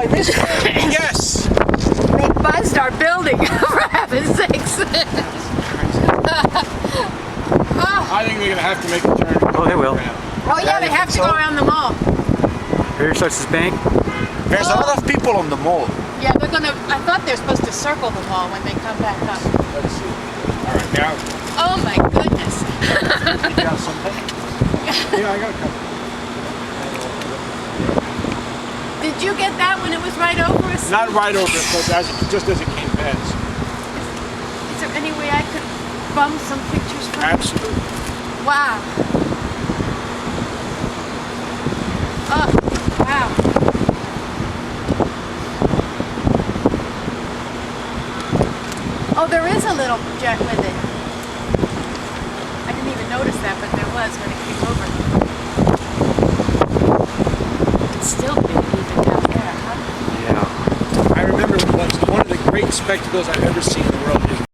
I missed it. Yes. They buzzed our building, for heaven's sakes. I think they're going to have to make a turn. Oh, they will. Oh yeah, they have to go around the mall. Here starts this bank. There's a lot of people on the mall. Yeah, they're gonna, I thought they're supposed to circle the mall when they come back up. Let's see. All right, now. Oh my goodness. You got something? Yeah, I got a couple. Did you get that when it was right over us? Not right over it, but just as it came past. Is there any way I could bum some pictures from it? Absolutely. Wow. Oh, wow. Oh, there is a little jet with it. I didn't even notice that, but there was when it came over. It's still big even down there, huh? Yeah. I remember once one of the great spectacles I've ever seen in the world is